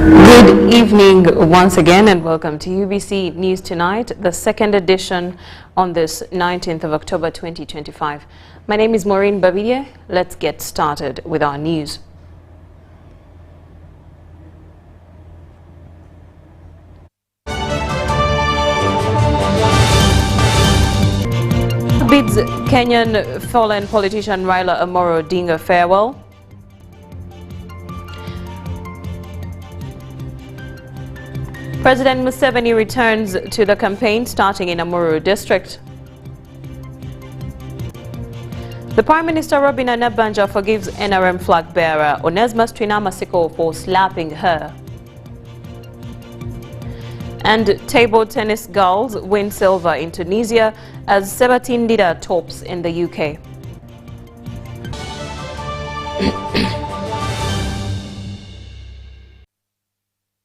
Good evening once again and welcome to UBC News Tonight, the second edition on this 19th of October 2025. My name is Moureen Babirye. Let's get started with our news. Bids Kenyan fallen politician Raila Odinga farewell. President Museveni returns to the campaign starting in Amuru district. The Prime Minister Robin Anabanja forgives NRM flag bearer Onesmus Twinamasiko for slapping her. And table tennis girls win silver in Tunisia as Sebatin Dida tops in the UK.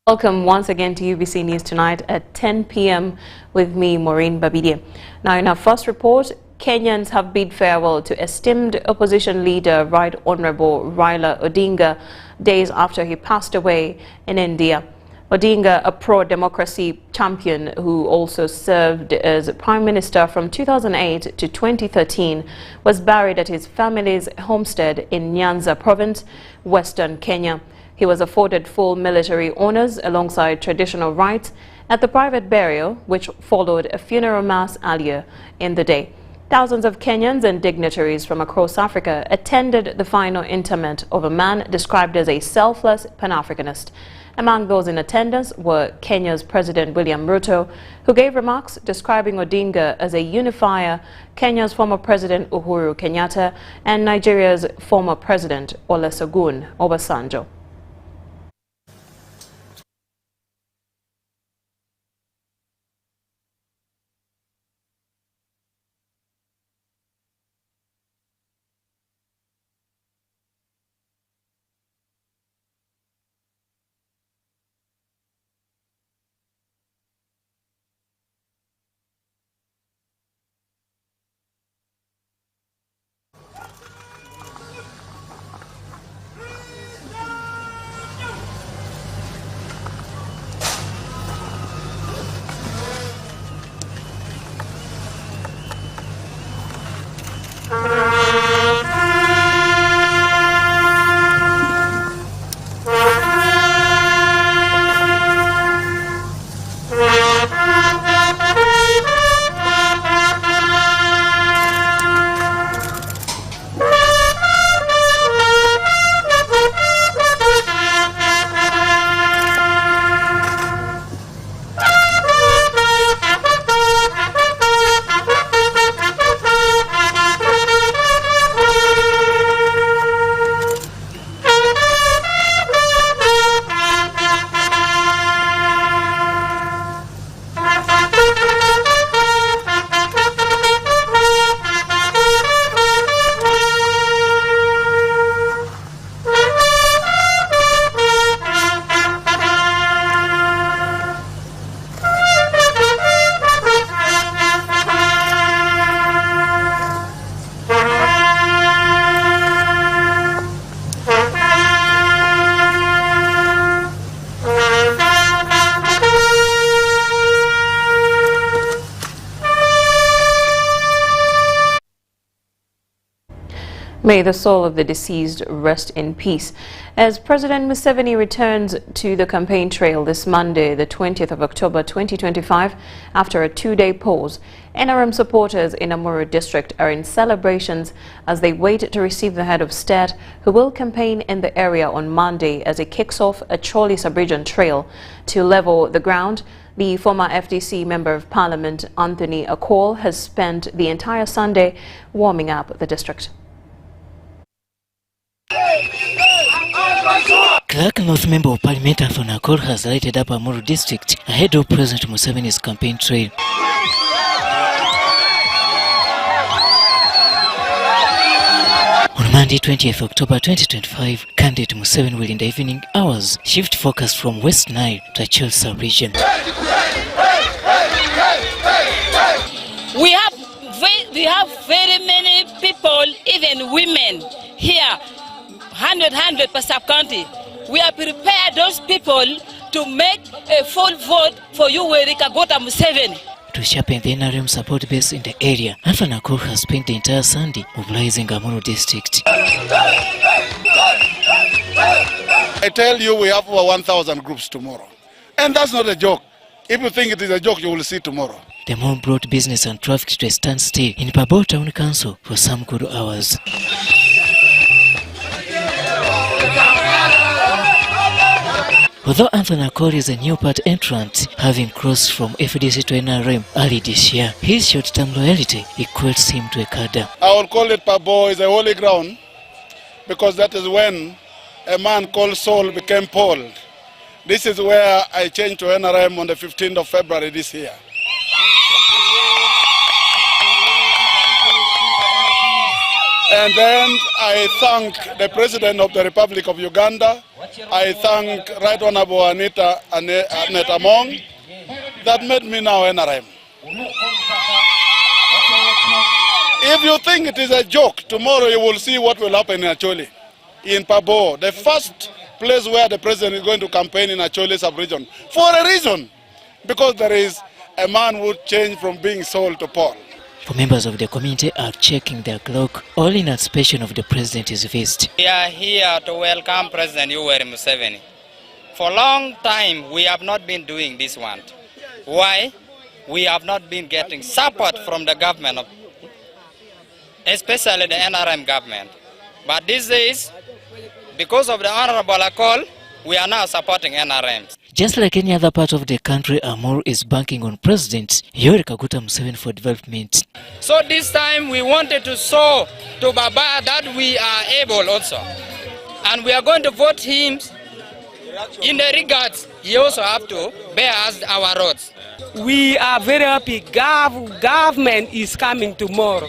Welcome once again to UBC News Tonight at 10 p.m. with me, Moureen Babirye. Now, in our first report, Kenyans have bid farewell to esteemed opposition leader Right Honorable Raila Odinga days after he passed away in India. Odinga, a pro-democracy champion who also served as Prime Minister from 2008 to 2013, was buried at his family's homestead in Nyanza Province, Western Kenya. He was afforded full military honors alongside traditional rites at the private burial, which followed a funeral mass earlier in the day. Thousands of Kenyans and dignitaries from across Africa attended the final interment of a man described as a selfless Pan-Africanist. Among those in attendance were Kenya's President William Ruto, who gave remarks describing Odinga as a unifier, Kenya's former President Uhuru Kenyatta, and Nigeria's former President Olusegun Obasanjo. May the soul of the deceased rest in peace. As President Museveni returns to the campaign trail this Monday, the 20th of October 2025, after a two-day pause, NRM supporters in Amuru district are in celebrations as they wait to receive the head of state, who will campaign in the area on Monday as he kicks off a Choli Sub-region trail to level the ground. The former FDC Member of Parliament, Anthony Akol, has spent the entire Sunday warming up the district. Clark North Member of Parliament Anthony Akol has lighted up Amuru district ahead of President Museveni's campaign trail. On Monday, 20th October 2025, candidate Museveni will in the evening hours shift focus from West Nile to Choli sub-region. We have very many people, even women here, 100 per sub-county. We are prepared those people to make a full vote for Yoweri Kaguta Museveni. To sharpen the NRM support base in the area, Anthony Nakor has spent the entire Sunday mobilizing Amuru district. I tell you, we have over 1,000 groups tomorrow. And that's not a joke. If you think it is a joke, you will see tomorrow. The mob brought business and traffic to a standstill in Pabo Town Council for some good hours. Although Anthony Nakor is a new part entrant, having crossed from FDC to NRM early this year, his short-term loyalty equates him to a cadre. I will call it Pabo is a holy ground because that is when a man called Saul became Paul. This is where I changed to NRM on the 15th of February this year. And then I thank the President of the Republic of Uganda. I thank Right Honorable Anita Among that made me now NRM. If you think it is a joke, tomorrow you will see what will happen in Acholi, in Pabo, the first place where the President is going to campaign in Acholi sub-region. For a reason, because there is a man who changed from being Saul to Paul. For members of the community are checking their clock, all in anticipation of the President's visit. We are here to welcome President Yoweri Museveni. For a long time, we have not been doing this one. Why? We have not been getting support from the government, especially the NRM government. But these days, because of the honorable call, we are now supporting NRM. Just like any other part of the country, Amur is banking on President Yoweri Kaguta Museveni for development. So this time we wanted to show to Baba that we are able also. And we are going to vote him in the regards he also have to bear us our roads. We are very happy. Government is coming tomorrow.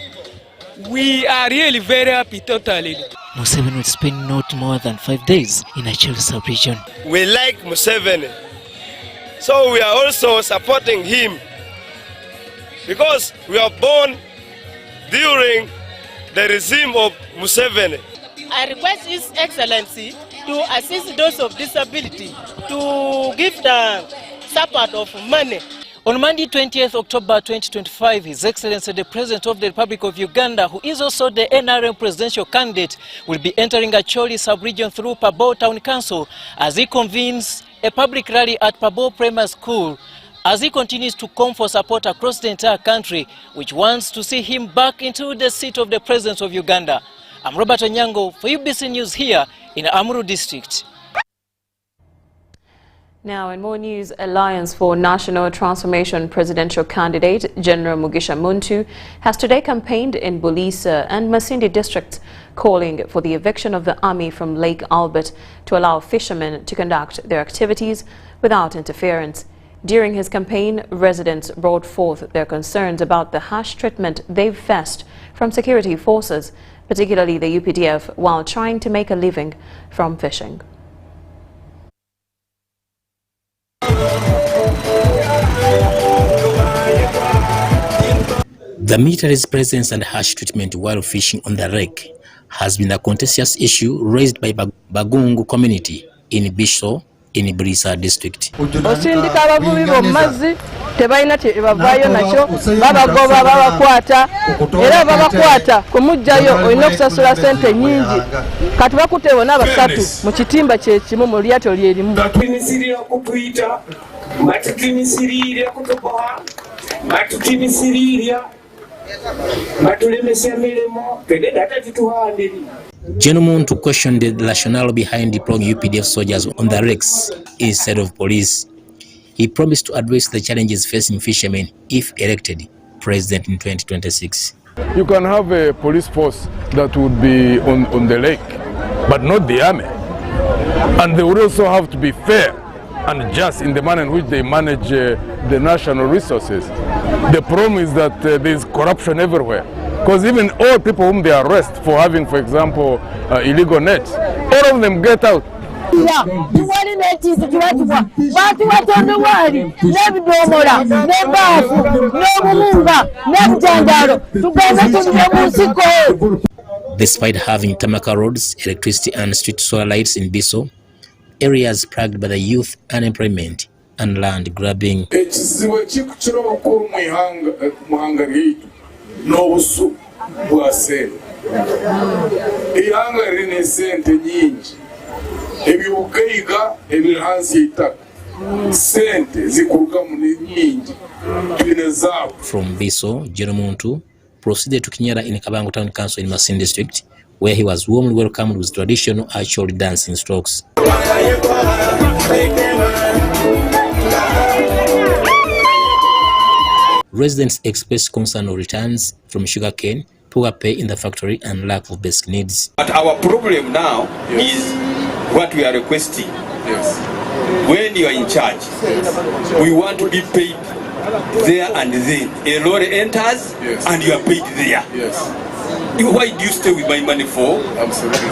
We are really very happy totally. Museveni will spend not more than 5 days in Acholi sub-region. We like Museveni, so we are also supporting him because we are born during the regime of Museveni. I request His Excellency to assist those of disability to give the support of money. On Monday, 20th October 2025, His Excellency the President of the Republic of Uganda, who is also the NRM presidential candidate, will be entering Acholi sub-region through Pabo Town Council as he convenes a public rally at Pabo Primary School as he continues to come for support across the entire country, which wants to see him back into the seat of the President of Uganda. I'm Robert Onyango for UBC News here in Amuru District. Now, in more news, Alliance for National Transformation presidential candidate General Mugisha Muntu has today campaigned in Bulisa and Masindi districts, calling for the eviction of the army from Lake Albert to allow fishermen to conduct their activities without interference. During his campaign, residents brought forth their concerns about the harsh treatment they've faced from security forces, particularly the UPDF, while trying to make a living from fishing. The military's presence and harsh treatment while fishing on the lake has been a contentious issue raised by Bagungu community in Bisho in Bulisa district. Osindika abavubi bomazzi tebalina kyebavaayo nakyo babagoba babakwata era babakwata kumujjayo olina okusasula ssente nnyingi kati bakutte bonna basatu mu kitimba kyekimu mu lyato lyerimu. Batumisirira kutuyita batutumisirira kutuboha batutumisirira batulemesa emirimu tegedata kituhandiri. General Muntu questioned the rationale behind deploying UPDF soldiers on the lakes instead of police. He promised to address the challenges facing fishermen if elected president in 2026. You can have a police force that would be on the lake, but not the army. And they would also have to be fair and just in the manner in which they manage the national resources. The problem is that there is corruption everywhere. Because even all people whom they arrest for having, for example, illegal nets, all of them get out. Despite having tarmac roads, electricity and street solar lights in Biso, areas plagued by the youth unemployment and land grabbing. From Biso, Muntu proceeded to Kinyara in Kabango Town Council in Masin District, where he was warmly welcomed with traditional actual dancing strokes. Residents expressed concern of returns from sugarcane, poor pay in the factory, and lack of basic needs. But our problem now is what we are requesting. When you are in charge, we want to be paid there and then. A lorry enters and you are paid there. Why do you stay with my money for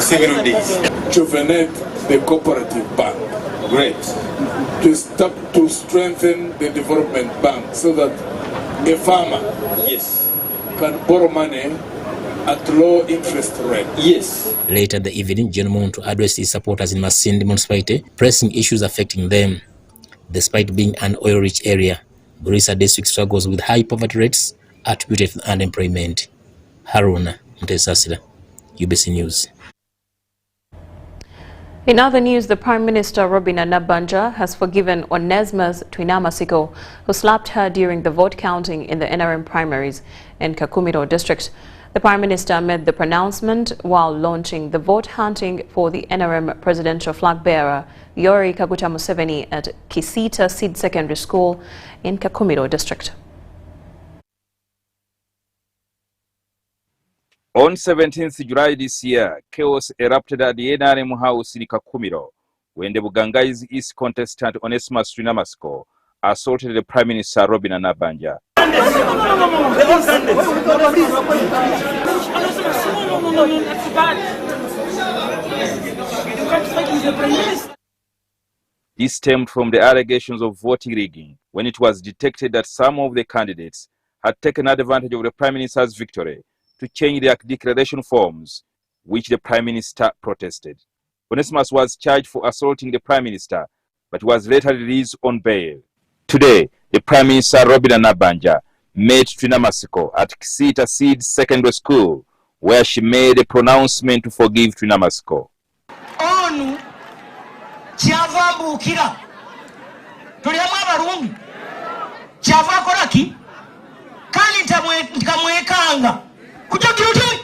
several days? To venate the cooperative bank. Great. To strengthen the development bank so that a farmer can borrow money at low interest rate. Later in the evening, Muntu addressed his supporters in Masindi municipality, pressing issues affecting them. Despite being an oil-rich area, Burisa district struggles with high poverty rates attributed to unemployment. Haruna Mtesasila, UBC News. In other news, the Prime Minister Robina Nabanja has forgiven Onesmus Twinamasiko, who slapped her during the vote counting in the NRM primaries in Kakumiro district. The Prime Minister made the pronouncement while launching the vote hunting for the NRM presidential flag bearer Yoweri Kaguta Museveni at Kisita Seed Secondary School in Kakumiro district. On 17th July this year, chaos erupted at the NRM house in Kakumiro when the Bugangai's East contestant Onesmus Twinamasiko assaulted the Prime Minister Robina Nabanja. This stemmed from the allegations of voting rigging when it was detected that some of the candidates had taken advantage of the Prime Minister's victory to change their declaration forms, which the Prime Minister protested. Onesmus was charged for assaulting the Prime Minister, but was later released on bail. Today, the Prime Minister Robina Nabanja met Twinamasiko at Kisita Seed Secondary School, where she made a pronouncement to forgive Twinamasiko. Onu kyava mbuukira tuliamu abalungi kyava kolaki kandi nkamwekanga kujogiruti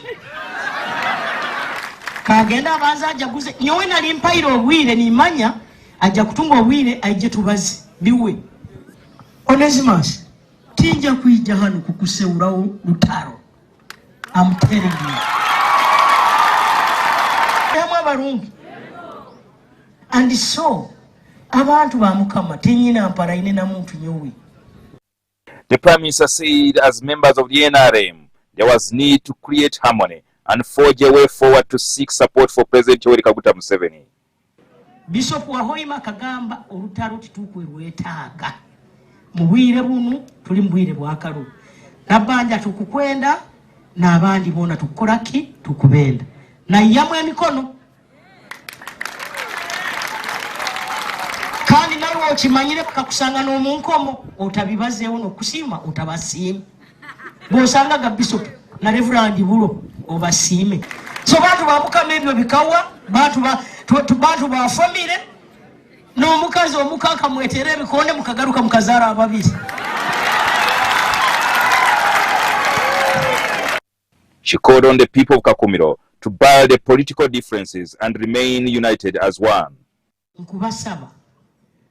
kagenda abanza ajaguze nyowe nali mpaira obwire nimanya ajja kutunga obwire ajje tubazi biwe Onesmus tinja kuija hano kukuseurawo lutaro. I'm telling you. Abalungi. And so abantu bamukama tenyina mpara ine na muntu nyowe. The Prime Minister said as members of the NRM, there was need to create harmony and forge a way forward to seek support for President Yoweri Kaguta Museveni. Bishop Wahoima kagamba olutalo titukwe lwetaaga. Mubwire bunu tuli mbwire bwakalu. Nabanja tukukwenda na abandi bona tukolaki tukubenda. Na yamwe emikono. Kandi nawe okimanyire kakusanga n'omunkomo otabibazeewo n'okusima otabasiime. Bw'osanga ga Bishop na Reverend Bulo obasiime. So bantu bamukama ebyo bikawa bantu ba family n'omukazi omukaka mwetere ebikonde mukagaruka mukazaara ababiri. She called on the people of Kakumiro to bear the political differences and remain united as one. Nkubasaba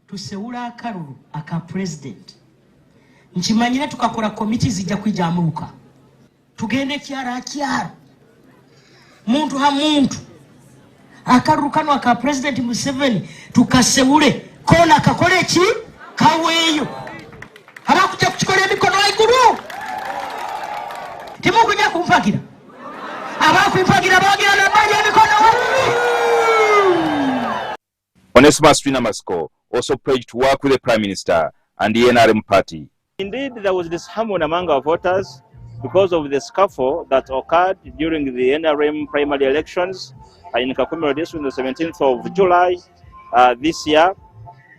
tuseula akarulu aka president. Nchimanyire tukakora committee zijja kwijamuka. Tugende kyara kyara. Muntu ha muntu. Akarulu kano aka president Museveni tukaseule kona kakole ki kaweyo. Abakuja kuchikola emikono aiguru. Timukuja kumpagira. Abakumpagira bagira na baje emikono waiguru. Onesmus Twinamasiko also pledged to work with the Prime Minister and the NRM party. Indeed, there was disharmony among our voters because of the scuffle that occurred during the NRM primary elections in Kakumiro district on the 17th of July this year.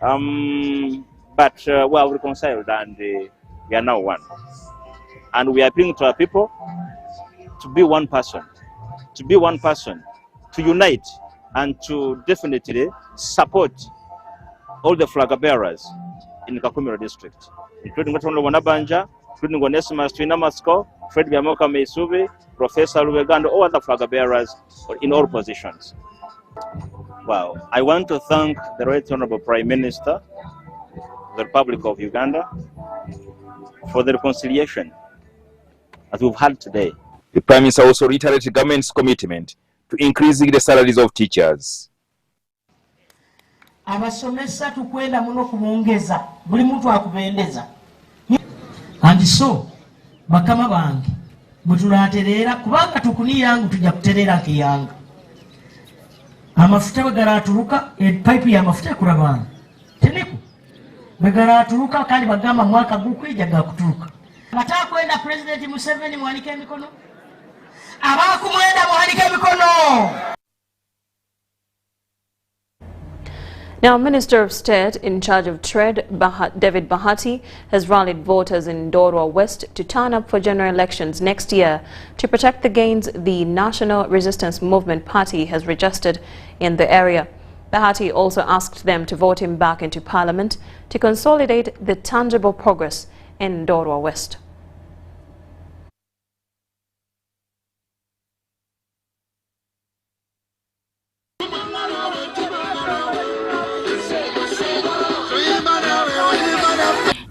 But we are reconciled and we are now one. And we are appealing to our people to be one person, to unite and to definitely support all the flag bearers in Kakumiro district, including Matondo Wanabanja, including Onesimus Twinamasko, Fred Biamoka Meisubi, Professor Lubegando, all other flag bearers in all positions. Wow. I want to thank the Right Honorable Prime Minister of the Republic of Uganda for the reconciliation that we've had today. The Prime Minister also reiterated the government's commitment to increasing the salaries of teachers. Abasomesa tukwenda muno kubongeza buli muntu akubendeza and so bakama bange mutulaterera kubanga tukuniyangu tujja kuterera kiyanga amafuta bagaratuluka pipe ya mafuta kurabana teniku bagaratuluka kandi bagamba mwaka gukwija gakutuluka bataka kwenda President Museveni mwanike mikono abakumwenda mwanike mikono. Now, Minister of State in charge of Trade, David Bahati, has rallied voters in Ndorwa West to turn up for general elections next year to protect the gains the National Resistance Movement Party has registered in the area. Bahati also asked them to vote him back into Parliament to consolidate the tangible progress in Ndorwa West.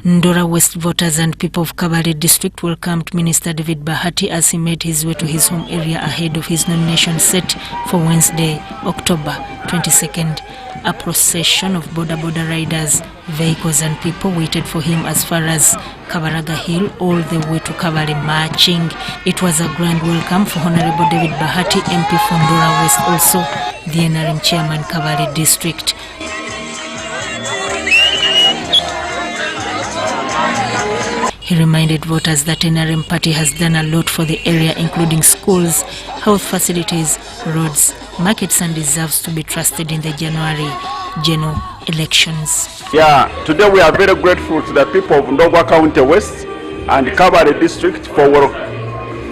Ndorwa West voters and people of Kabale district welcomed Minister David Bahati as he made his way to his home area ahead of his nomination set for Wednesday, October 22nd. A procession of border riders, vehicles and people waited for him as far as Kabaraga Hill all the way to Kabale marching. It was a grand welcome for Honorable David Bahati, MP from Ndorwa West, also the NRM chairman Kabale district. He reminded voters that NRM party has done a lot for the area, including schools, health facilities, roads, markets, and deserves to be trusted in the January general elections. Yeah, today we are very grateful to the people of Ndorwa County West and Kabale district for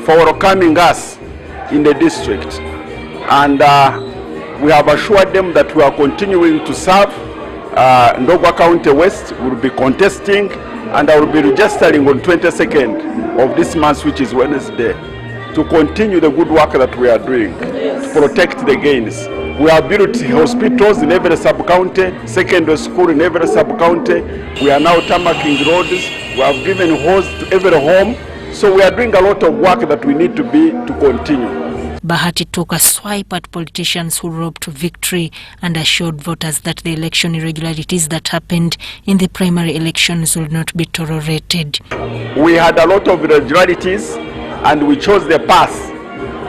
welcoming us in the district. And we have assured them that we are continuing to serve. Ndorwa County West will be contesting, and I will be registering on 22nd of this month, which is Wednesday, to continue the good work that we are doing, protect the gains. We have built hospitals in every sub-county, secondary school in every sub-county. We are now tarmacking roads. We have given hose to every home. So we are doing a lot of work that we need to continue. Bahati took a swipe at politicians who robbed victory and assured voters that the election irregularities that happened in the primary elections will not be tolerated. We had a lot of irregularities and we chose the path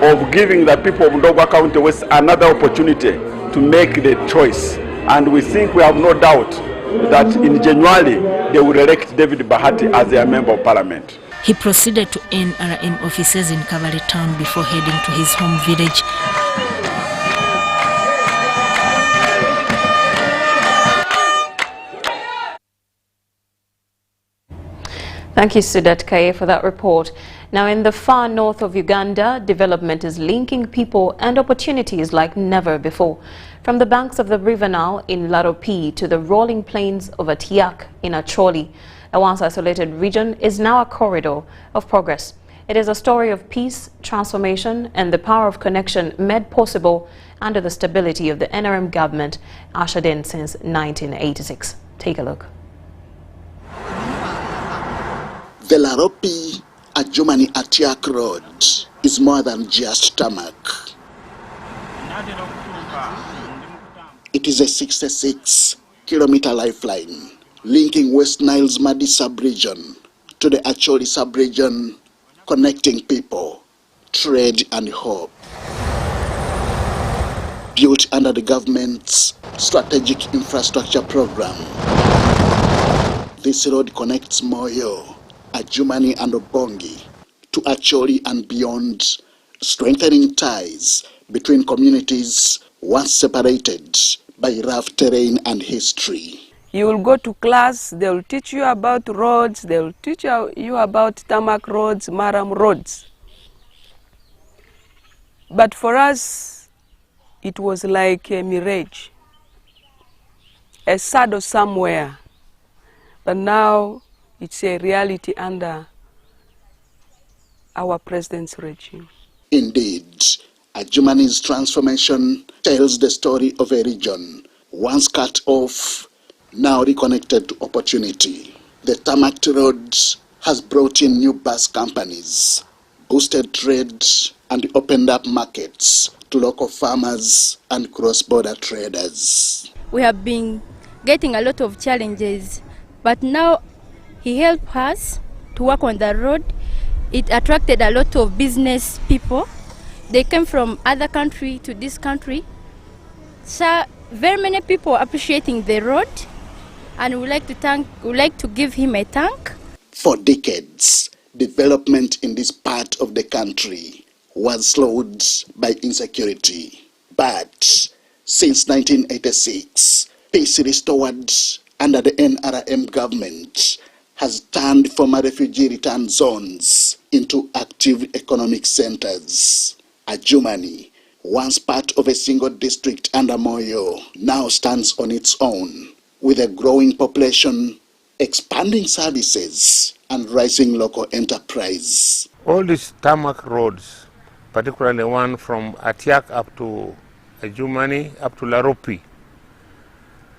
of giving the people of Ndorwa County West another opportunity to make the choice. And we think we have no doubt that in January they will elect David Bahati as their member of parliament. He proceeded to NRM offices in Kabale town before heading to his home village. Thank you, Sudat Kaye, for that report. Now, in the far north of Uganda, development is linking people and opportunities like never before. From the banks of the River Nile in Laropi to the rolling plains of Atiak in Acholi, a once isolated region is now a corridor of progress. It is a story of peace, transformation, and the power of connection made possible under the stability of the NRM government ushered in since 1986. Take a look. The Laropi Adjumani Atiak Road is more than just tarmac. It is a 66-kilometer lifeline linking West Nile's Madi sub-region to the Acholi sub-region, connecting people, trade and hope. Built under the government's strategic infrastructure program, this road connects Moyo, Adjumani and Obongi to Acholi and beyond, strengthening ties between communities once separated by rough terrain and history. You will go to class, they will teach you about roads, they will teach you about tarmac roads, maram roads. But for us, it was like a mirage, a shadow somewhere. But now it's a reality under our president's regime. Indeed, Adjumani's transformation tells the story of a region once cut off, now reconnected to opportunity. The tarmac roads has brought in new bus companies, boosted trade, and opened up markets to local farmers and cross-border traders. We have been getting a lot of challenges, but now he helped us to work on the road. It attracted a lot of business people. They came from other country to this country. So very many people appreciating the road, and we like to give him a thank. For decades, development in this part of the country was slowed by insecurity. But since 1986, peace restored under the NRM government has turned former refugee return zones into active economic centers. Adjumani, once part of a single district under Moyo, now stands on its own, with a growing population, expanding services, and rising local enterprise. All these tarmac roads, particularly one from Atiak up to Adjumani, up to Laropi,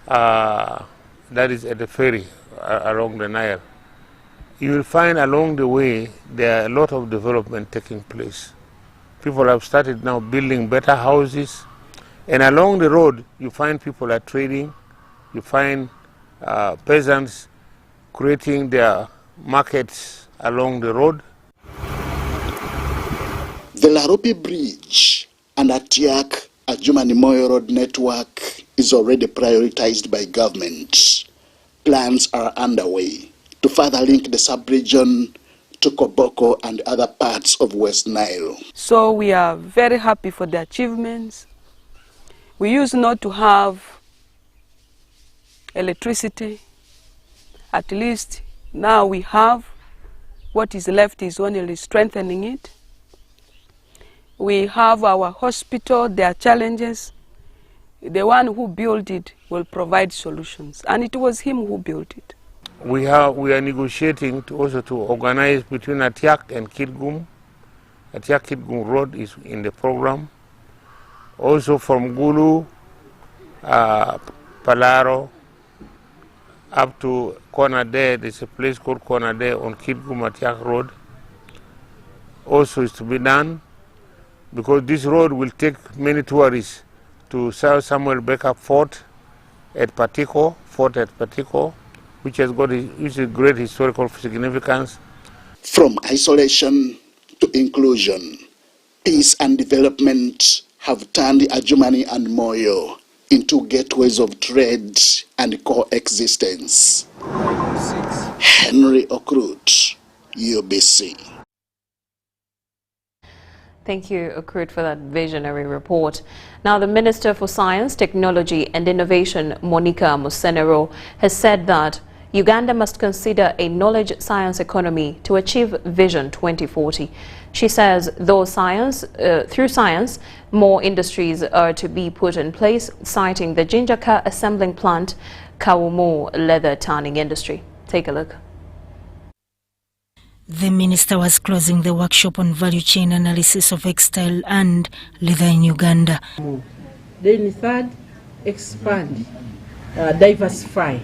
that is at the ferry along the Nile. You will find along the way there are a lot of development taking place. People have started now building better houses, and along the road you find people are trading, you find peasants creating their markets along the road. The Laropi Bridge and Atiak Adjumani Moyo Road network is already prioritized by government. Plans are underway to further link the sub-region to Koboko and other parts of West Nile. So we are very happy for the achievements. We used not to have electricity. At least now we have. What is left is only strengthening it. We have our hospital, there are challenges. The one who built it will provide solutions, and it was him who built it. We are negotiating to organize between Atiak and Kitgum. Atiak-Kitgum Road is in the program. Also from Gulu, Palaro, up to Konade, there's a place called Konade on Kitgum-Atiak Road. Also is to be done, because this road will take many tourists to Sir Samuel Baker Fort at Patiko, which has got a great historical significance. From isolation to inclusion, peace and development have turned Adjumani and Moyo into gateways of trade and coexistence. Henry Okrut, UBC. Thank you, Okrut, for that visionary report. Now, the Minister for Science, Technology and Innovation, Monica Musenero, has said that Uganda must consider a knowledge science economy to achieve Vision 2040. She says through science, more industries are to be put in place, citing the Jinjaka assembling plant, Kawumu leather tanning industry. Take a look. The minister was closing the workshop on value chain analysis of textile and leather in Uganda. Then third, expand, diversify,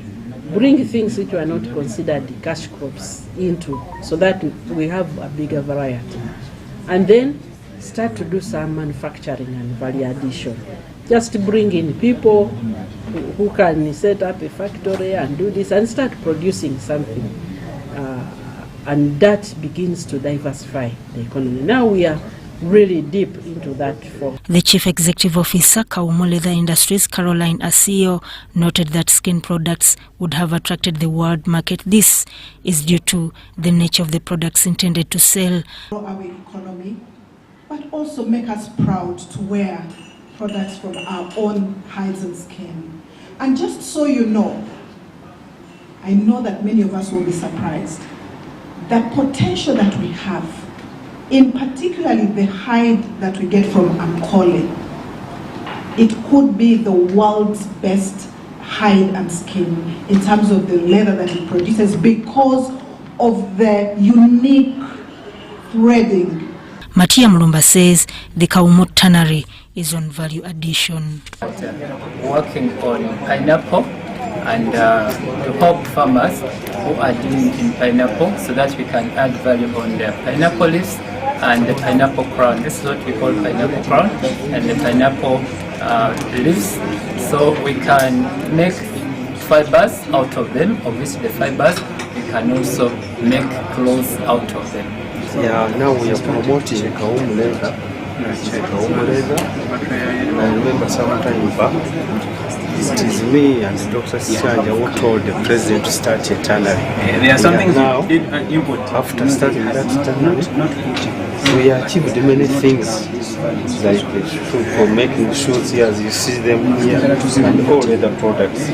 bring things which were not considered cash crops into, so that we have a bigger variety. And then start to do some manufacturing and value addition. Just bring in people who can set up a factory and do this and start producing something. And that begins to diversify the economy. Now we are really deep into that. The Chief Executive Officer, Kawumu Leather Industries, Caroline Asio, noted that skin products would have attracted the world market. This is due to the nature of the products intended to sell. Our economy, but also make us proud to wear products from our own hides and skin. And just so you know, I know that many of us will be surprised. The potential that we have, in particularly the hide that we get from Ankole, it could be the world's best hide and skin in terms of the leather that it produces because of the unique threading. Matia Mulumba says the Kaumu tannery is on value addition. Working on pineapple and to help farmers who are dealing in pineapple so that we can add value on the pineapple leaves and the pineapple crown. This is what we call pineapple crown and the pineapple leaves. So we can make fibers out of them. Obviously the fibers, we can also make clothes out of them. Yeah, now we are promoting Kaumu leather. Kaumu leather. And I remember some time back, it is me and Dr. Chanja who told the president to start a tannery. There are some things now, you did input. After starting that tannery, we achieved many things, like for making shoes here as you see them here, and all other products.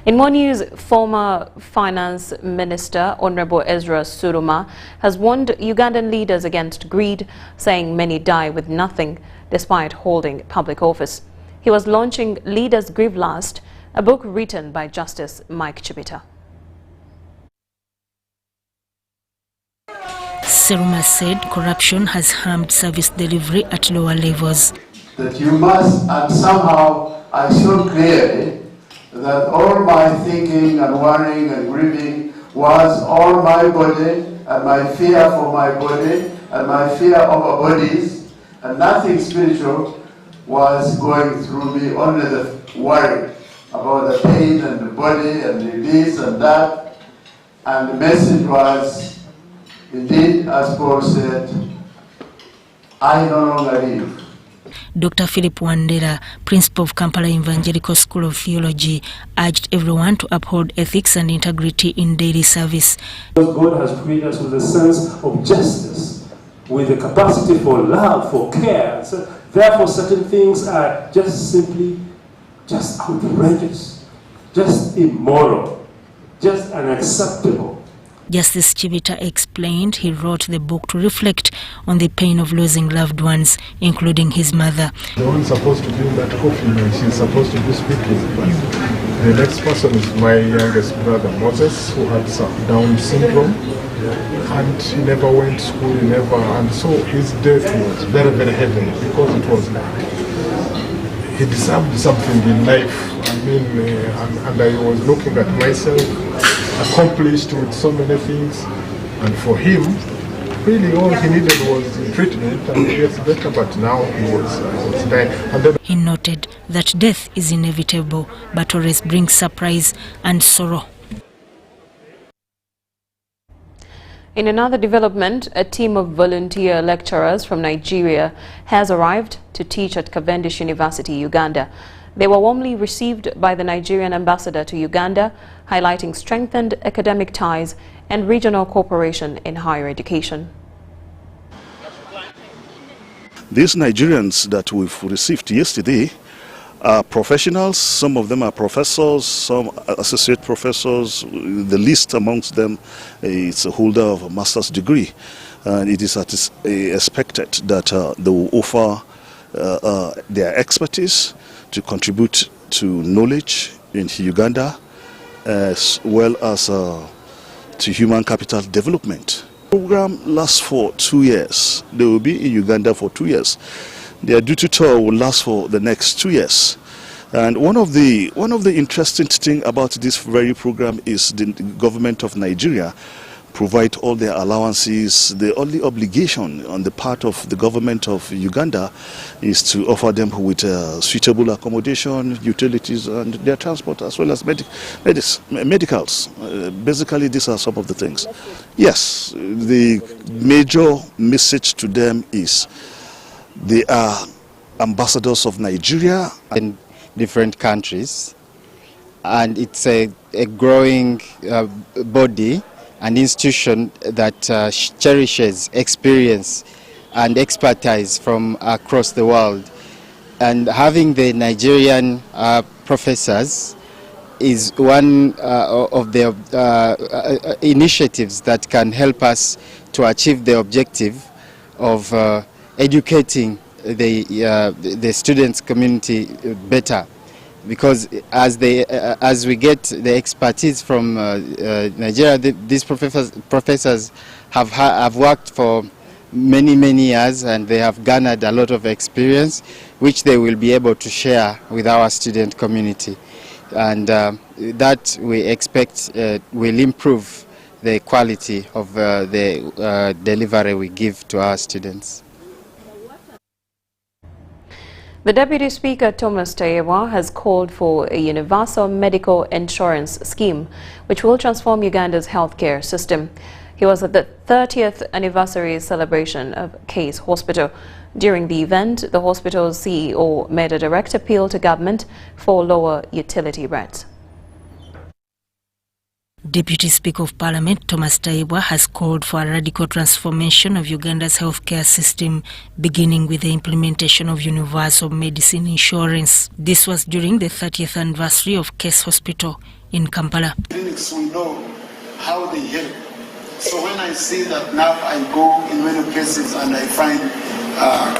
In more news, former Finance Minister Honorable Ezra Suruma has warned Ugandan leaders against greed, saying many die with nothing despite holding public office. He was launching Leaders Grieve Last, a book written by Justice Mike Chibita. Suruma said corruption has harmed service delivery at lower levels. That you must, and somehow I showed clearly that all my thinking and worrying and grieving was all my body and my fear for my body and my fear of our bodies, and nothing spiritual was going through me, only the worry about the pain and the body and this and that. And the message was, indeed, as Paul said, I no longer live. Dr. Philip Wandera, principal of Kampala Evangelical School of Theology, urged everyone to uphold ethics and integrity in daily service. God has created us with a sense of justice, with a capacity for love, for care. So, therefore, certain things are just simply just outrageous, just immoral, just unacceptable. Justice Chibita explained he wrote the book to reflect on the pain of losing loved ones, including his mother. The one supposed to be in that coffin, and she's supposed to be speaking. But the next person is my youngest brother, Moses, who had some Down syndrome, and he never went to school, and so his death was very, very heavy because it was like he deserved something in life. I mean, and I was looking at myself, accomplished with so many things, and for him, really all he needed was treatment and he gets better, but now he was dying. And then he noted that death is inevitable, but always brings surprise and sorrow. In another development, a team of volunteer lecturers from Nigeria has arrived to teach at Cavendish University, Uganda. They were warmly received by the Nigerian ambassador to Uganda, highlighting strengthened academic ties and regional cooperation in higher education. These Nigerians that we've received yesterday are professionals. Some of them are professors, some associate professors. The least amongst them is a holder of a master's degree. And it is expected that they will offer their expertise to contribute to knowledge in Uganda, as well as to human capital development. The program lasts for 2 years. They will be in Uganda for 2 years. Their duty tour will last for the next 2 years. And one of the interesting things about this very program is the government of Nigeria provide all their allowances. The only obligation on the part of the government of Uganda is to offer them with suitable accommodation, utilities, and their transport, as well as medicals. Basically, these are some of the things. Yes, the major message to them is they are ambassadors of Nigeria in different countries, and it's a growing body. an institution that cherishes experience and expertise from across the world. And having the Nigerian professors is one of the initiatives that can help us to achieve the objective of educating the students community better. Because as we get the expertise from Nigeria, these professors have worked for many years, and they have garnered a lot of experience, which they will be able to share with our student community, and that we expect will improve the quality of the delivery we give to our students. The Deputy Speaker, Thomas Tayebwa, has called for a universal medical insurance scheme which will transform Uganda's healthcare system. He was at the 30th anniversary celebration of Case Hospital. During the event, the hospital's CEO made a direct appeal to government for lower utility rates. Deputy Speaker of Parliament Thomas Tayebwa has called for a radical transformation of Uganda's healthcare system, beginning with the implementation of universal medicine insurance. This was during the 30th anniversary of Case Hospital in Kampala. Clinics, we know how they help. So when I see that now I go in many places and I find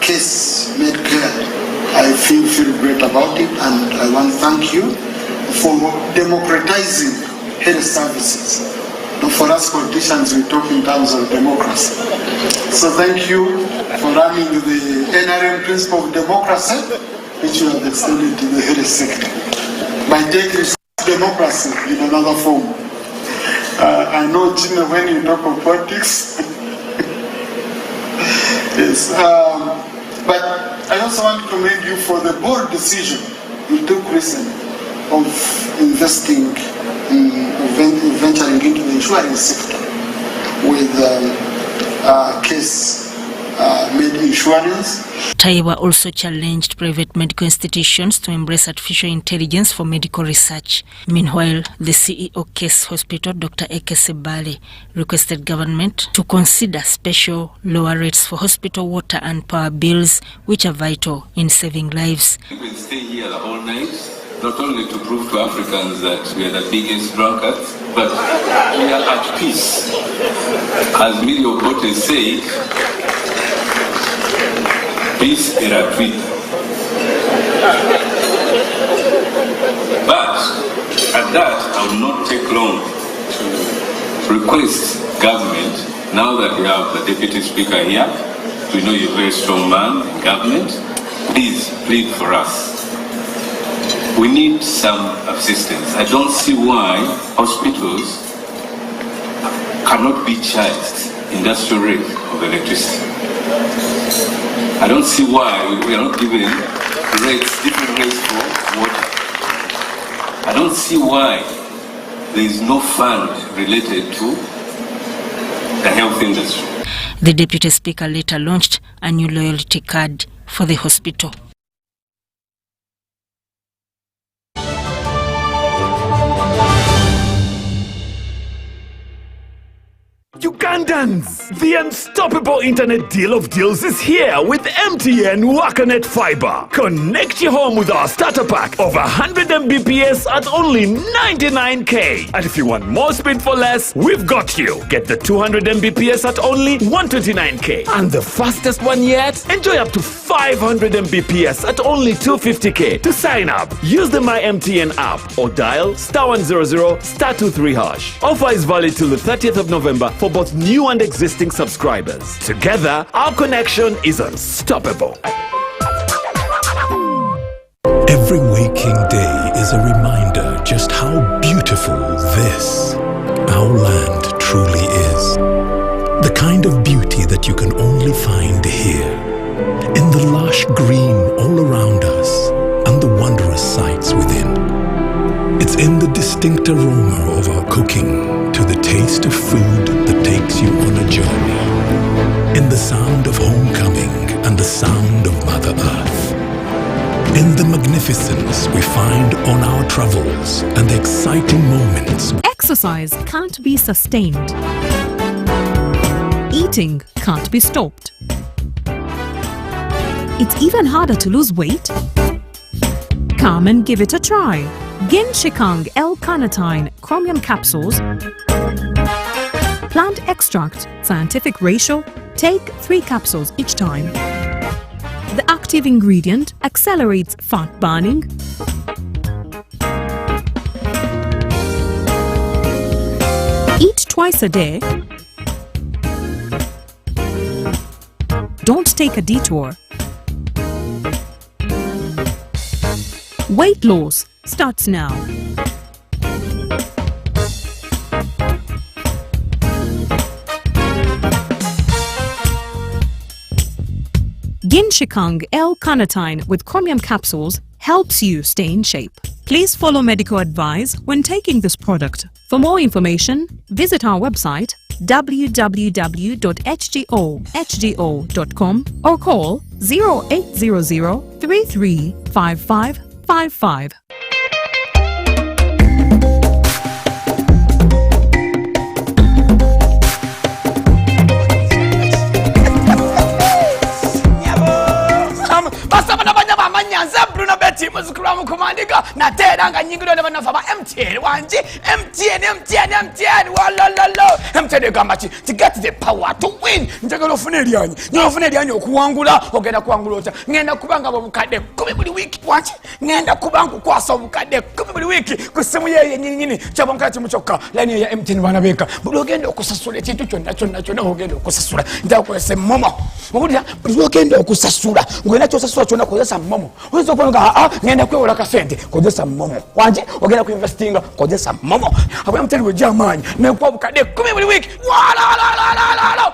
case made care, I feel great about it, and I want to thank you for democratizing health services. For us politicians, we talk in terms of democracy. So thank you for running the NRM principle of democracy, which you have extended to the health sector, by taking democracy in another form. I know, Gina, when you talk of politics, yes, but I also want to commend you for the bold decision you took recently of investing venturing into the insurance sector with case-made insurance. Tayebwa also challenged private medical institutions to embrace artificial intelligence for medical research. Meanwhile, the CEO Case Hospital, Dr. Kabale, requested government to consider special lower rates for hospital water and power bills, which are vital in saving lives. We will stay here the whole night, not only to prove to Africans that we are the biggest drunkards, but we are at peace. As Millie Obote said, peace is a tweet. But at that, I will not take long to request government, now that we have the Deputy Speaker here, we know you're a very strong man in government, please plead for us. We need some assistance. I don't see why hospitals cannot be charged industrial rate of electricity. I don't see why we are not given rates, different rates for water. I don't see why there is no fund related to the health industry. The Deputy Speaker later launched a new loyalty card for the hospital. Ugandans! The unstoppable internet deal of deals is here with MTN Wakanet Fiber. Connect your home with our starter pack of 100 Mbps at only 99k. And if you want more speed for less, we've got you. Get the 200 Mbps at only 129k. And the fastest one yet? Enjoy up to 500 Mbps at only 250k. To sign up, use the My MTN app or dial *100 *23#. Offer is valid till the 30th of November for both new and existing subscribers. Together, our connection is unstoppable. Every waking day is a reminder just how beautiful this, our land, truly is. The kind of beauty that you can only find here, in the lush green all around us and the wondrous sights within. It's in the distinct aroma of our cooking, to the taste of food that takes you on a journey, in the sound of homecoming and the sound of Mother Earth, in the magnificence we find on our travels and the exciting moments. Exercise can't be sustained Eating can't be stopped. It's even harder to lose weight? Come and give it a try. Ginshikang L-carnitine chromium capsules, plant extract, scientific ratio, take 3 capsules each time. The active ingredient accelerates fat burning, eat twice a day, don't take a detour. Weight loss starts now. Ginshikang L-carnitine with chromium capsules helps you stay in shape. Please follow medical advice when taking this product. For more information, visit our website www.hgo.com or call 0800 335555. Muzukulamu kumandika na tera nga nyingiro ne banafa ba MTN wanji MTN walalo MTN gamba to get the power to win njagalo ofune lyanyi okuwangula ogenda kuwangula ota ngenda kubanga obukadde 10 buli wiki wanji ngenda kubanga kwasa obukadde 10 buli wiki ku simu ye nyinyi kyabonka kimuchoka line ya MTN bana beka buli ogenda okusasula ekintu kyonna ogenda okusasula ndakwese momo obulya buli ogenda okusasula ngwena kyosasula kyonna kozesa momo ozo kwanga ngenda kwewola kasente kozesa momo wanji ogenda kuinvestinga kozesa momo abwe MTN we jamani nekwa bukadde 10 buli wiki wala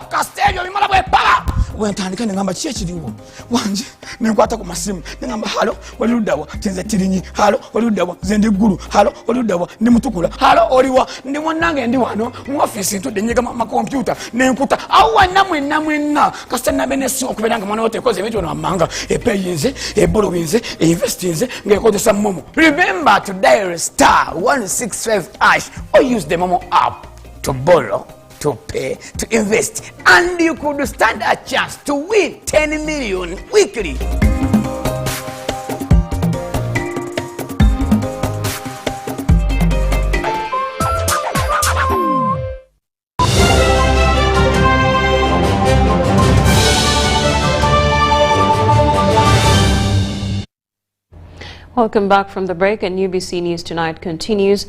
kastejo bimala bwe pala wentandika ngamba kyekiriwo wanji nenkwata ku masimu ngamba halo walirudawa tenze tirinyi halo walirudawa zende guru halo walirudawa ndi mutukula halo oliwa ndi mwanange ndi wano mu office ntudde nyega ma computer nenkuta awa namwe kasana benesi okubelanga mwana wote koze ebintu n'amanga epeyinze ebolowinze investinze ngekozesa momo. Remember to dial *165# or use the Momo app to borrow, to pay, to invest, and you could stand a chance to win 10 million weekly. Welcome back from the break, and UBC News Tonight continues.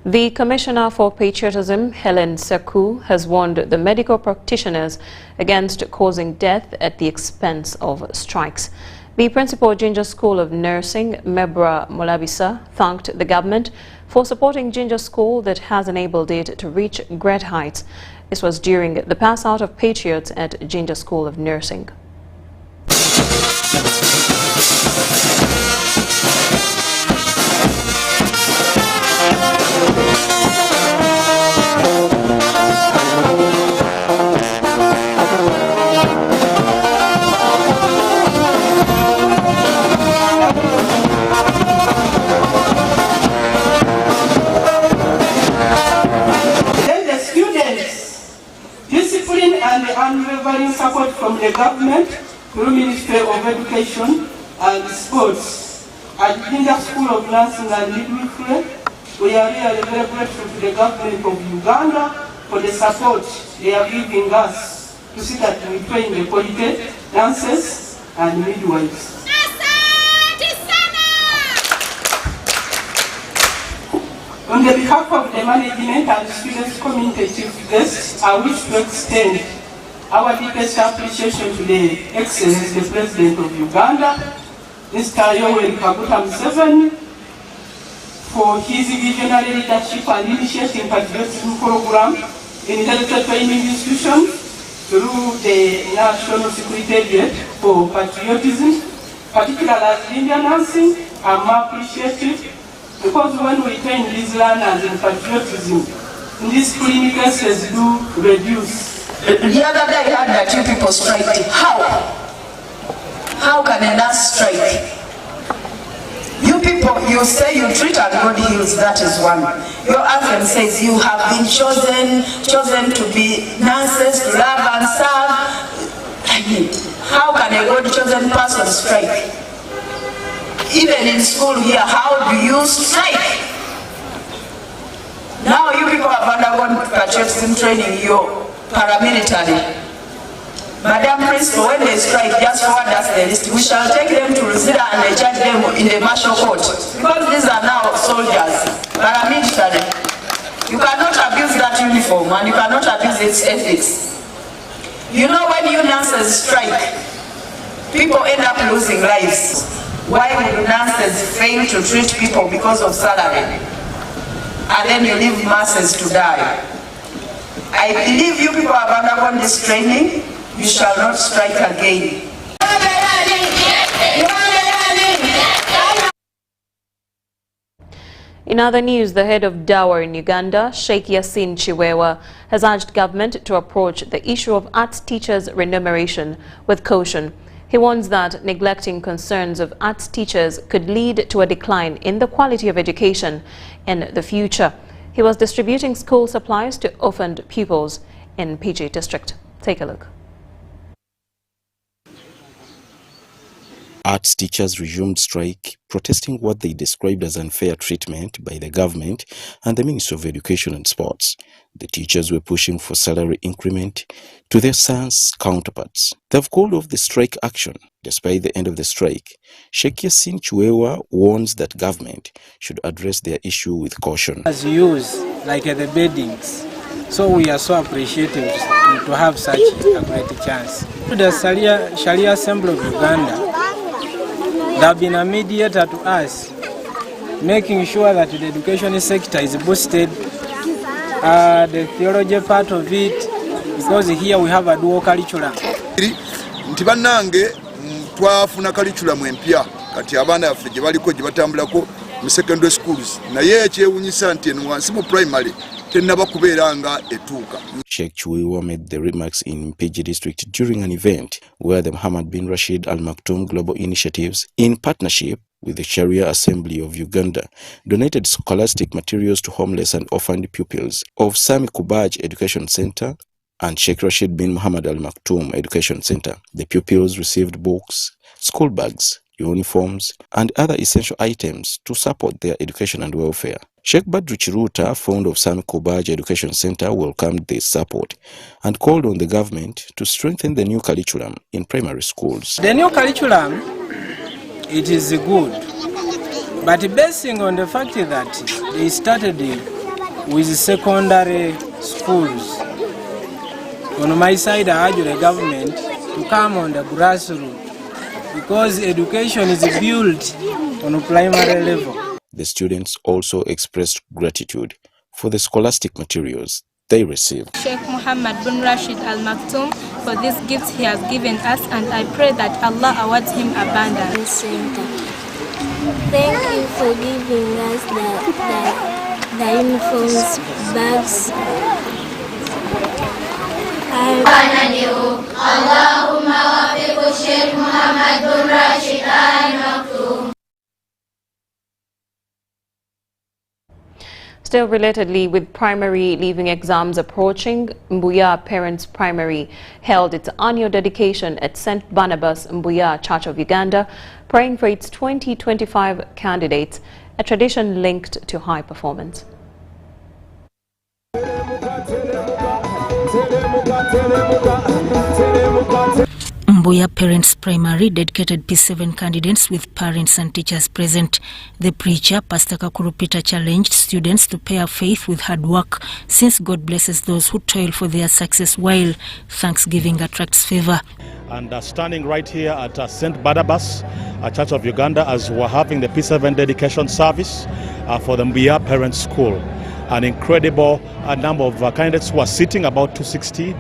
The Commissioner for Patriotism, Helen Seku, has warned the medical practitioners against causing death at the expense of strikes. The principal Ginger School of Nursing, Mebra Molabisa, thanked the government for supporting Ginger School that has enabled it to reach great heights. This was during the pass-out of patriots at Ginger School of Nursing. Unwavering support from the government through Ministry of Education and Sports. At Ginger School of Nursing and Midwifery, we are really very grateful to the government of Uganda for the support they are giving us to see that we train the quality nurses and midwives. On the behalf of the management and students community chief guests, I wish to extend our deepest appreciation to the Excellency, the President of Uganda, Mr. Yoweri Kaguta Museveni, for his visionary leadership and initiating patriotism program in health training institutions through the National Security Aid for Patriotism, particularly as Indian nursing. I'm appreciative because when we train these learners in patriotism, these clinical cases do reduce. The other day I heard that you people strike. How? How can a nurse strike? You people people, you say you treat and God heals, that is one. Your anthem says you have been chosen to be nurses, to love and serve. I mean, how can a God-chosen person strike? Even in school here, how do you strike? Now you people have undergone patriotism training, you're paramilitary. Madam Principal, when they strike, just forward us the list. We shall take them to Rosida and they charge them in the martial court. Because these are now soldiers, paramilitary. You cannot abuse that uniform and you cannot abuse its ethics. You know, when you nurses strike, people end up losing lives. Why would nurses fail to treat people because of salary? And then you leave masses to die. I believe you people have undergone this training. You shall not strike again. In other news, the head of Dawa in Uganda, Sheikh Yasin Chiwewa, has urged government to approach the issue of arts teachers' remuneration with caution. He warns that neglecting concerns of arts teachers could lead to a decline in the quality of education in the future. He was distributing school supplies to orphaned pupils in PG district. Take a look. Arts teachers resumed strike, protesting what they described as unfair treatment by the government and the Ministry of Education and Sports. The teachers were pushing for salary increment to their sons' counterparts. They have called off the strike action. Despite the end of the strike, Sheikh Yasin Chiwewa warns that government should address their issue with caution. As used like the beddings, so we are so appreciative to have such a great chance. The Sharia Assembly of Uganda, they have been a mediator to us, making sure that the education sector is boosted, the theology part of it, because here we have a dual curriculum. Ntibannange twafuna curriculum empya kati abaana baffe gye baliko gye batambulako mu secondary schools naye ekyewunyisa nti eno wansi mu primary tennaba kubeera nga etuuka. Sheikh Chiwewa made the remarks in Mpigi district during an event where the Muhammad bin Rashid Al Maktoum Global Initiatives, in partnership with the Sharia Assembly of Uganda, donated scholastic materials to homeless and orphaned pupils of Sami Kubaj Education Center and Sheikh Rashid bin Muhammad Al Maktoum Education Center. The pupils received books, school bags, uniforms, and other essential items to support their education and welfare. Sheikh Badru Chiruta, founder of Sami Kubaj Education Center, welcomed this support and called on the government to strengthen the new curriculum in primary schools. The new curriculum, it is good, but basing on the fact that they started with secondary schools, on my side I urge the government to come on the grassroots, because education is built on a primary level. The students also expressed gratitude for the scholastic materials they received. Sheikh Muhammad bin Rashid Al Maktoum for these gifts he has given us, and I pray that Allah awards him abundance. Thank you for giving us the uniforms, bags. Allahumma wafiq Sheikh Muhammad bin Rashid Al Maktoum. Still relatedly, with primary leaving exams approaching, Mbuya Parents Primary held its annual dedication at St. Barnabas Mbuya Church of Uganda, praying for its 2025 candidates, a tradition linked to high performance. Mbuya Parents Primary dedicated P7 candidates with parents and teachers present. The preacher, Pastor Kakurupita, challenged students to pair faith with hard work, since God blesses those who toil for their success, while thanksgiving attracts favor. And standing right here at St. Barnabas, Church of Uganda, as we're having the P7 dedication service for the Mbuya Parents School. An incredible number of candidates who are sitting, about 260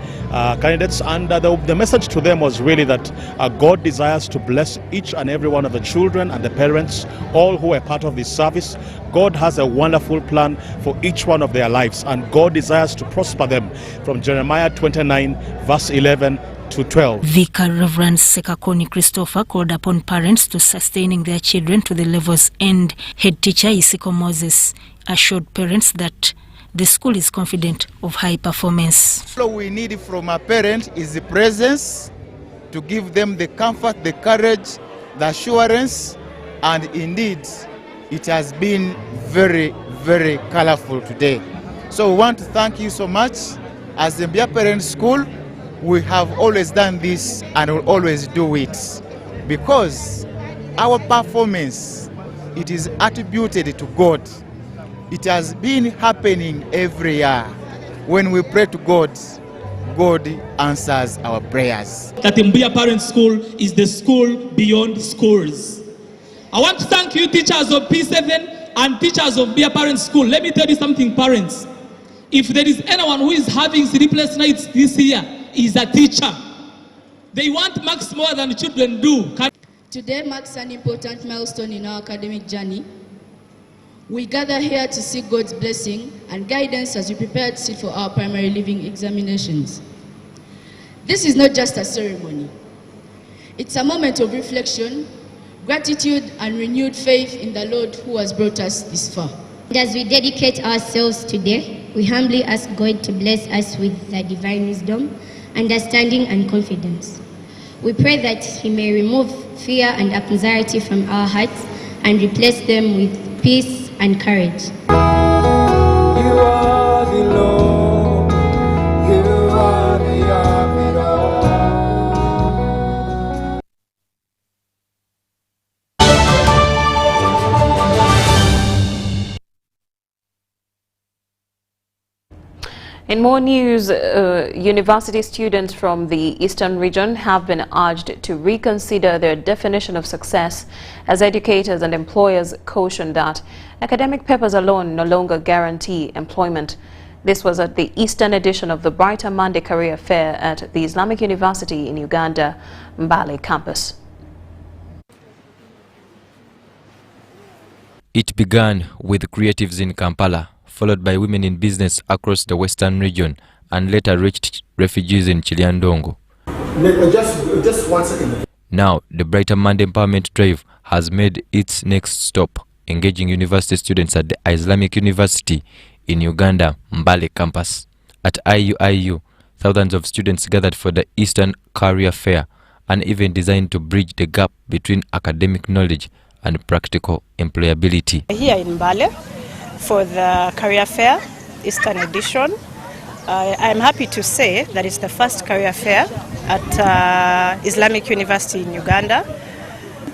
candidates, and the message to them was really that God desires to bless each and every one of the children and the parents, all who are part of this service. God has a wonderful plan for each one of their lives, and God desires to prosper them, from Jeremiah 29 verse 11 to 12. Vicar Reverend Sekakoni Christopher called upon parents to sustaining their children to the levels, and head teacher Isiko Moses assured parents that the school is confident of high performance. All we need from a parent is the presence, to give them the comfort, the courage, the assurance, and indeed it has been very, very colorful today. So we want to thank you so much. As the Mbia Parent School, we have always done this and will always do it, because our performance, it is attributed to God. It has been happening every year. When we pray to God, God answers our prayers. That Mbia Parent School is the school beyond schools. I want to thank you, teachers of P7 and teachers of Mbia Parent School. Let me tell you something, parents. If there is anyone who is having sleepless nights this year, is a teacher. They want marks more than children do. Today marks an important milestone in our academic journey. We gather here to seek God's blessing and guidance as we prepare to sit for our primary living examinations. This is not just a ceremony. It's a moment of reflection, gratitude, and renewed faith in the Lord who has brought us this far. As we dedicate ourselves today, we humbly ask God to bless us with the divine wisdom, understanding, and confidence. We pray that He may remove fear and anxiety from our hearts and replace them with peace and courage. You are the Lord, you are the Abidor. In more news, university students from the Eastern region have been urged to reconsider their definition of success, as educators and employers caution that academic papers alone no longer guarantee employment. This was at the Eastern edition of the Brighter Monday Career Fair at the Islamic University in Uganda, Mbale campus. It began with creatives in Kampala, followed by women in business across the Western region, and later reached refugees in Chiliandongo. Just 1 second. Now, the Brighter Monday Empowerment Drive has made its next stop, engaging university students at the Islamic University in Uganda, Mbale campus. At IUIU, thousands of students gathered for the Eastern Career Fair, an event designed to bridge the gap between academic knowledge and practical employability. Here in Mbale, for the Career Fair, Eastern Edition. I'm happy to say that it's the first career fair at Islamic University in Uganda.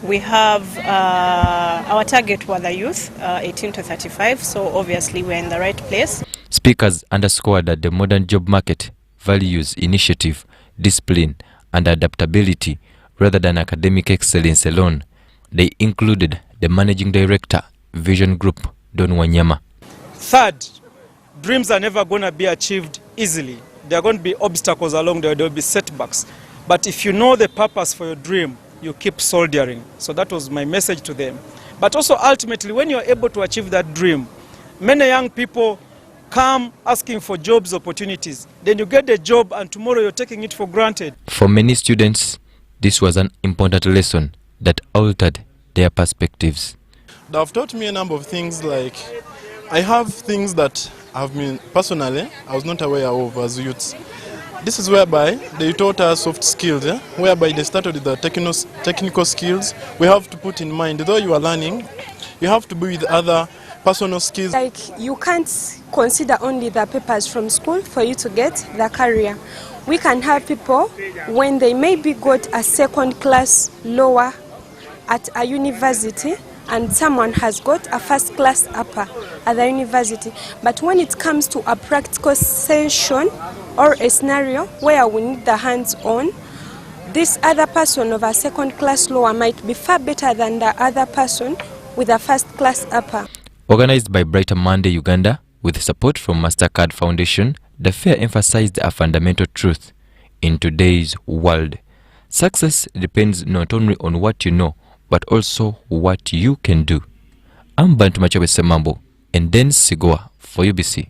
We have our target were the youth, 18 to 35, so obviously we're in the right place. Speakers underscored that the modern job market values initiative, discipline, and adaptability rather than academic excellence alone. They included the Managing Director, Vision Group, Don Wanyama. Third, dreams are never going to be achieved easily. There are going to be obstacles along the way, there will be setbacks. But if you know the purpose for your dream, you keep soldiering. So that was my message to them. But also ultimately, when you're able to achieve that dream, many young people come asking for jobs opportunities. Then you get the job and tomorrow you're taking it for granted. For many students, this was an important lesson that altered their perspectives. They've taught me a number of things, like I have things that I've been personally I was not aware of as youths. This is whereby they taught us soft skills, whereby they started with the technical skills. We have to put in mind, though you are learning, you have to be with other personal skills. Like you can't consider only the papers from school for you to get the career. We can have people when they maybe got a second class lower at a university, and someone has got a first class upper at the university. But when it comes to a practical session or a scenario where we need the hands-on, this other person of a second class lower might be far better than the other person with a first class upper. Organized by Brighter Monday Uganda with support from MasterCard Foundation, the fair emphasized a fundamental truth. In today's world, success depends not only on what you know, but also what you can do. I'm Bantu Machawe Semambo, and then Sigua for UBC.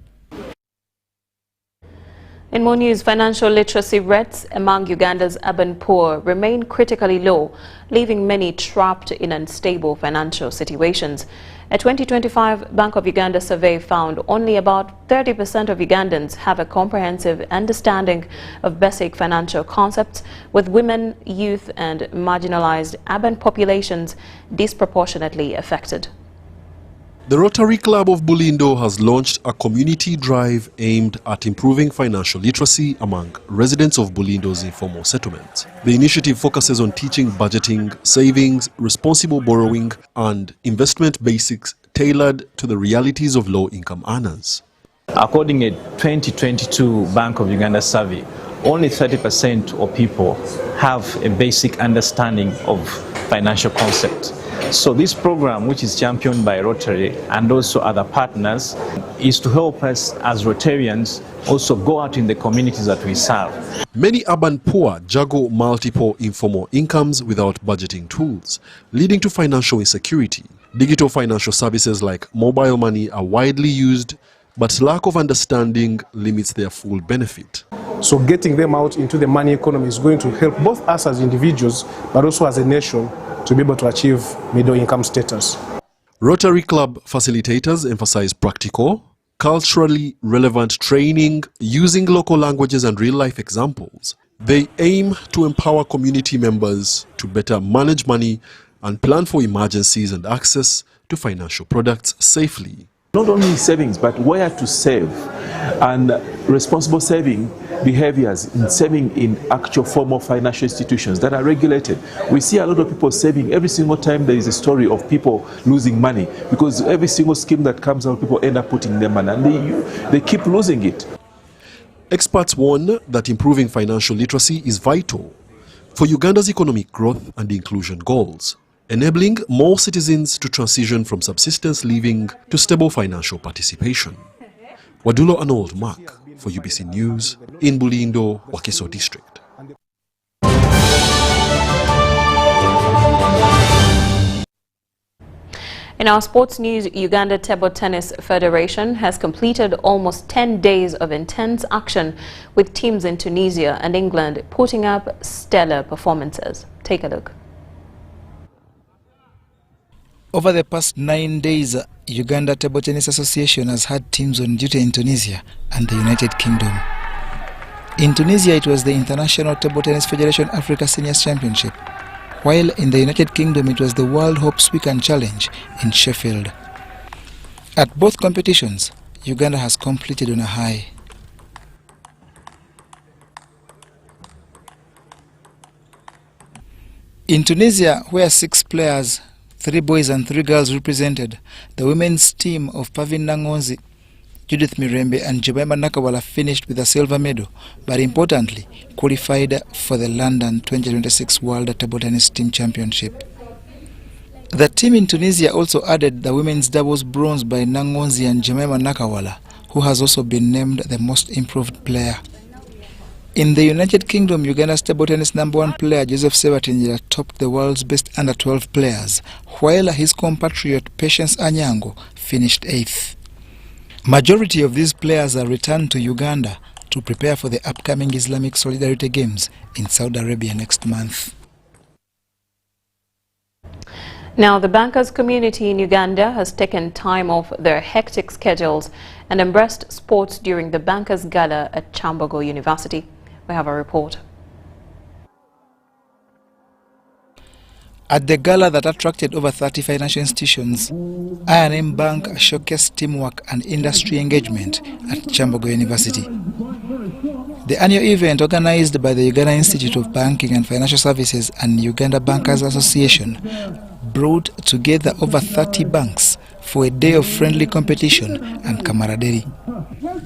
In more news, financial literacy rates among Uganda's urban poor remain critically low, leaving many trapped in unstable financial situations. A 2025 Bank of Uganda survey found only about 30% of Ugandans have a comprehensive understanding of basic financial concepts, with women, youth and marginalized urban populations disproportionately affected. The Rotary Club of Bulindo has launched a community drive aimed at improving financial literacy among residents of Bulindo's informal settlement. The initiative focuses on teaching budgeting, savings, responsible borrowing, and investment basics tailored to the realities of low-income earners. According to a 2022 Bank of Uganda survey, only 30% of people have a basic understanding of financial concept. So this program, which is championed by Rotary and also other partners, is to help us as Rotarians also go out in the communities that we serve. Many urban poor juggle multiple informal incomes without budgeting tools, leading to financial insecurity. Digital financial services like mobile money are widely used, but lack of understanding limits their full benefit. So getting them out into the money economy is going to help both us as individuals, but also as a nation, to be able to achieve middle income status. Rotary Club facilitators emphasize practical, culturally relevant training using local languages and real-life examples. They aim to empower community members to better manage money and plan for emergencies and access to financial products safely. Not only savings, but where to save and responsible saving behaviors in saving in actual formal financial institutions that are regulated. We see a lot of people saving every single time there is a story of people losing money, because every single scheme that comes out, people end up putting their money and they keep losing it. Experts warn that improving financial literacy is vital for Uganda's economic growth and inclusion goals, enabling more citizens to transition from subsistence living to stable financial participation. Wadulo Arnold Mark for UBC News in Bulindo, Wakiso District. In our sports news, Uganda Table Tennis Federation has completed almost 10 days of intense action, with teams in Tunisia and England putting up stellar performances. Take a look. Over the past 9 days, Uganda Table Tennis Association has had teams on duty in Tunisia and the United Kingdom. In Tunisia, it was the International Table Tennis Federation Africa Seniors Championship, while in the United Kingdom it was the World Hopes Weekend Challenge in Sheffield. At both competitions, Uganda has completed on a high. In Tunisia, where 6 players, 3 boys and 3 girls represented, the women's team of Pavin Nangonzi, Judith Mirembe and Jemima Nakawala finished with a silver medal, but importantly, qualified for the London 2026 World Table Tennis Team Championship. The team in Tunisia also added the women's doubles bronze by Nangonzi and Jemima Nakawala, who has also been named the most improved player. In the United Kingdom, Uganda's table tennis #1 player Joseph Sebatinjira topped the world's best under-12 players, while his compatriot Patience Anyango finished 8th. Majority of these players are returned to Uganda to prepare for the upcoming Islamic Solidarity Games in Saudi Arabia next month. Now, the bankers community in Uganda has taken time off their hectic schedules and embraced sports during the bankers gala at Chambogo University. We have a report. At the gala that attracted over 30 financial institutions, I&M Bank showcased teamwork and industry engagement at Chambogo University. The annual event, organized by the Uganda Institute of Banking and Financial Services and Uganda Bankers Association, brought together over 30 banks for a day of friendly competition and camaraderie.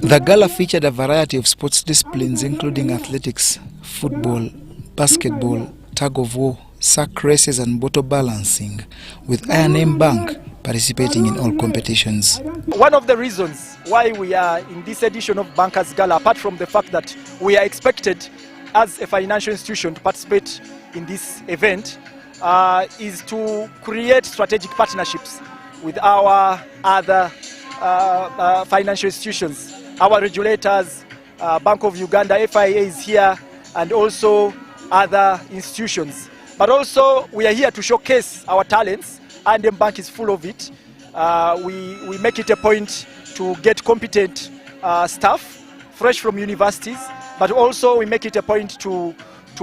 The gala featured a variety of sports disciplines including athletics, football, basketball, tug of war, sack races and bottle balancing, with I&M Bank participating in all competitions. One of the reasons why we are in this edition of Bankers Gala, apart from the fact that we are expected as a financial institution to participate in this event, is to create strategic partnerships with our other financial institutions, our regulators, Bank of Uganda, FIA is here, and also other institutions. But also we are here to showcase our talents, and the bank is full of it. We make it a point to get competent staff, fresh from universities, but also we make it a point to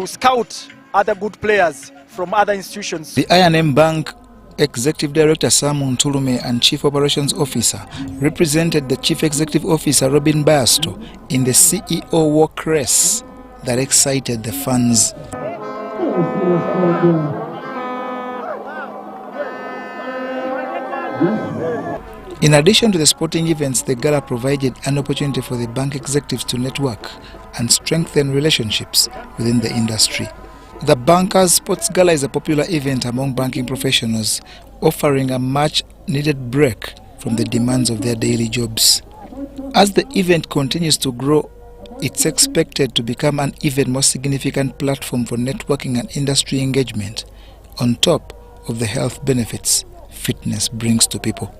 scout other good players from other institutions. The I&M Bank Executive Director Sam Ntulume and Chief Operations Officer represented the Chief Executive Officer Robin Basto in the CEO walk race that excited the fans. In addition to the sporting events, the gala provided an opportunity for the bank executives to network and strengthen relationships within the industry. The Bankers Sports Gala is a popular event among banking professionals, offering a much-needed break from the demands of their daily jobs. As the event continues to grow, it's expected to become an even more significant platform for networking and industry engagement, on top of the health benefits fitness brings to people.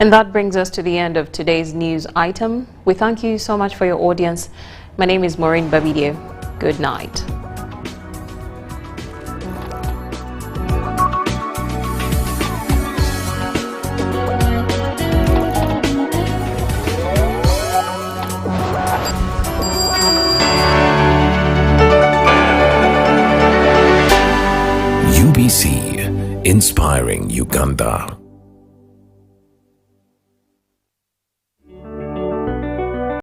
And that brings us to the end of today's news item. We thank you so much for your audience. My name is Moureen Babirye. Good night. UBC, inspiring Uganda.